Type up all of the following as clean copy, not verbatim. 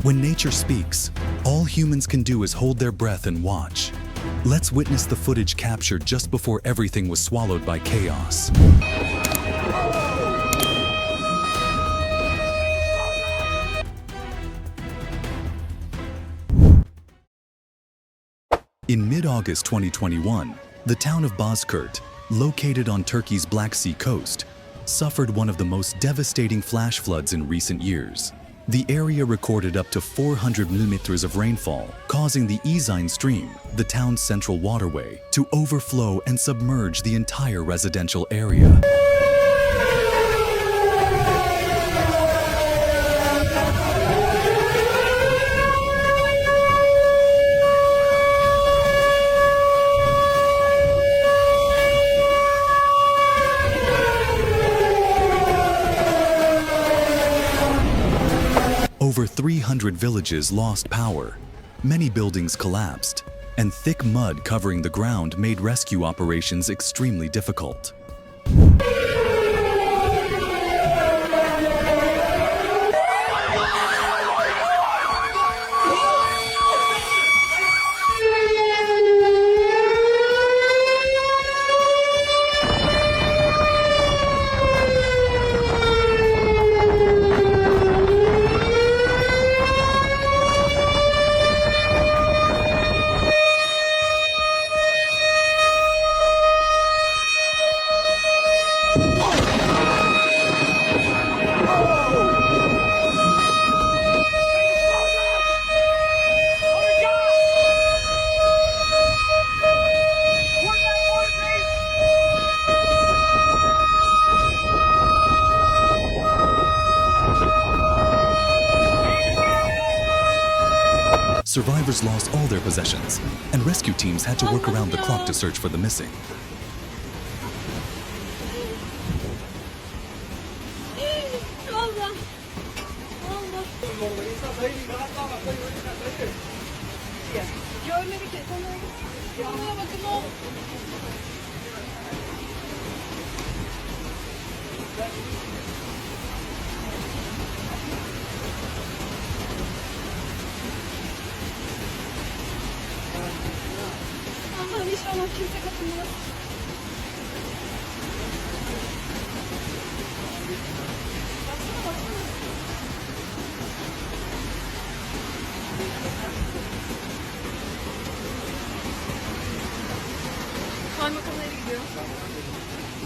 When nature speaks, all humans can do is hold their breath and watch. Let's witness the footage captured just before everything was swallowed by chaos. In mid-August 2021, the town of Bozkurt, located on Turkey's Black Sea coast, suffered one of the most devastating flash floods in recent years. The area recorded up to 400 millimeters of rainfall, causing the Izine Stream, the town's central waterway, to overflow and submerge the entire residential area. Over 300 villages lost power, many buildings collapsed, and thick mud covering the ground made rescue operations extremely difficult. Survivors lost all their possessions, and rescue teams had to work around the clock to search for the missing. İnşallah kimse katılmaz. Kaymakamlara gidiyor.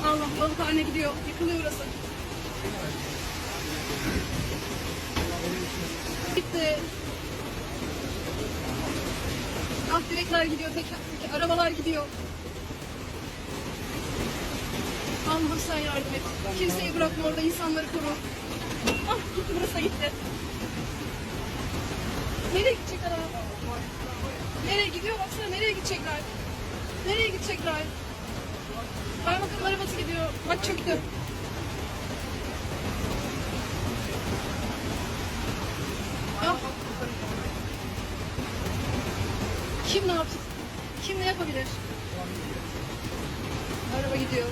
Allah, balıkhane gidiyor. Yıkılıyor burası. Gitti. Ah, direkler gidiyor, arabalar gidiyor. Allah'ım sen yardım et. Kimseyi bırakma orada, insanları koru. Ah, gitti, burası da gitti. Nereye gidecek araba? Nereye gidiyor? Baksana, nereye gidecekler? Nereye gidecekler? Kaymakam arabası gidiyor. Bak, çöktü. Ah. Kim ne yapacak? Kim ne yapabilir? Araba gidiyor.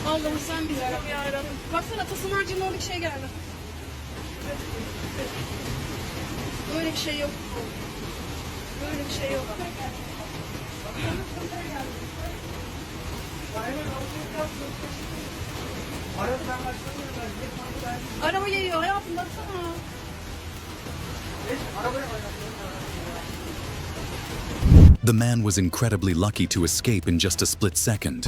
Allah'ım sen bizi koru yarabbim. Baksana, tasarımcının oradaki şey geldi. Böyle bir şey yok. Böyle bir şey yok. Araba geliyor hayatım, baksana. The man was incredibly lucky to escape in just a split second.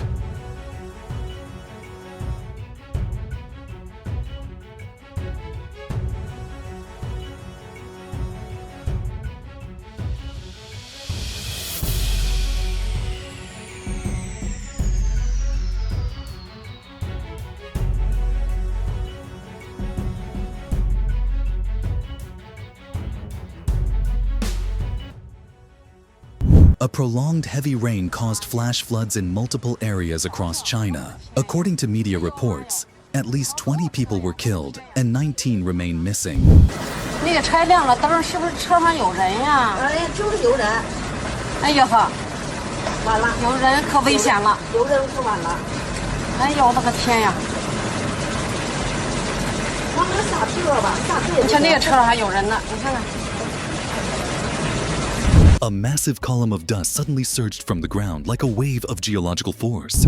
A prolonged heavy rain caused flash floods in multiple areas across China. According to media reports, at least 20 people were killed and 19 remain missing. 那个拆亮了，灯是不是车上有人呀？哎，就是有人。哎呦呵，完了，有人可危险了。有人可完了。哎呦我的个天呀！往那下车吧，下车也你看那个车上还有人呢，你看看。 A massive column of dust suddenly surged from the ground like a wave of geological force.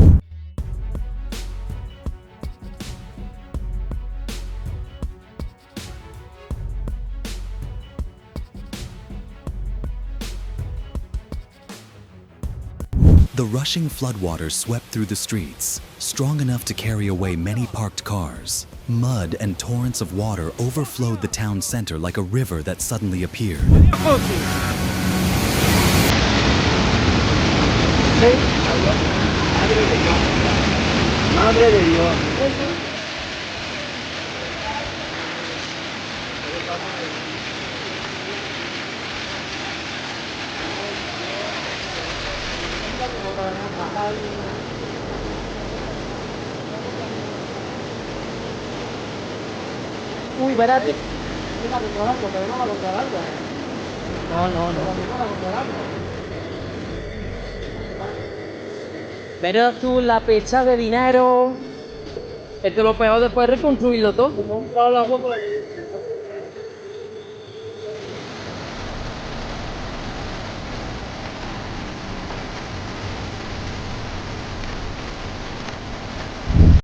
The rushing floodwaters swept through the streets, strong enough to carry away many parked cars. Mud and torrents of water overflowed the town center like a river that suddenly appeared. Madre de Dios. Uy, espérate. No. Pero tú, la pecha de dinero. Esto lo peor después de reconstruirlo todo.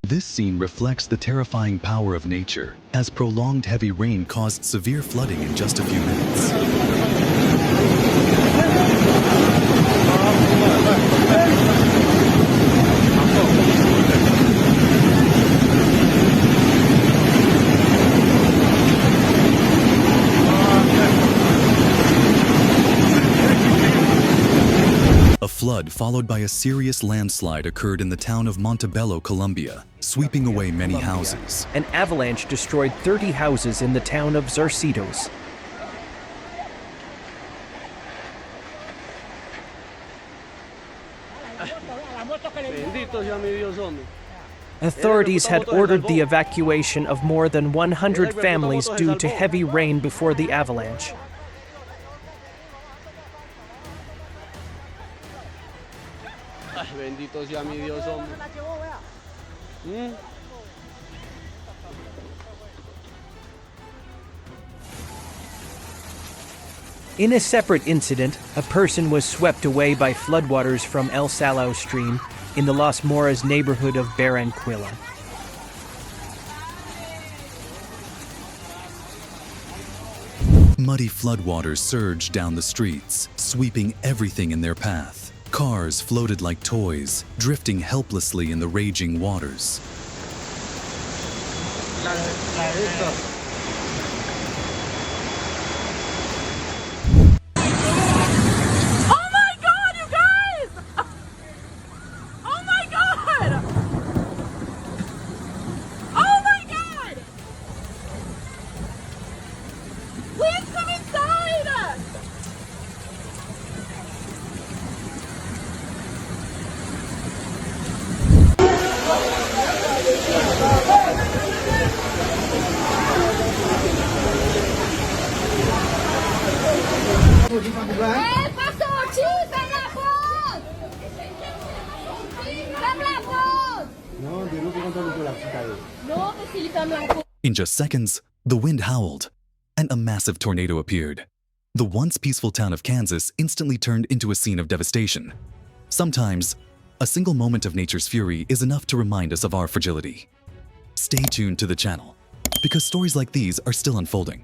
This scene reflects the terrifying power of nature, as prolonged heavy rain caused severe flooding in just a few minutes. A flood followed by a serious landslide occurred in the town of Montebello, Colombia, sweeping away many houses. An avalanche destroyed 30 houses in the town of Zarcitos. Authorities had ordered the evacuation of more than 100 families due to heavy rain before the avalanche. Bendito sea mi Dios, hombre. In a separate incident, a person was swept away by floodwaters from El Salao stream in the Las Moras neighborhood of Barranquilla. Muddy floodwaters surged down the streets, sweeping everything in their path. Cars floated like toys, drifting helplessly in the raging waters. Oh my God, you guys! Oh my God! Oh my God! Please come inside! In just seconds, the wind howled, and a massive tornado appeared. The once peaceful town of Kansas instantly turned into a scene of devastation. Sometimes, a single moment of nature's fury is enough to remind us of our fragility. Stay tuned to the channel, because stories like these are still unfolding.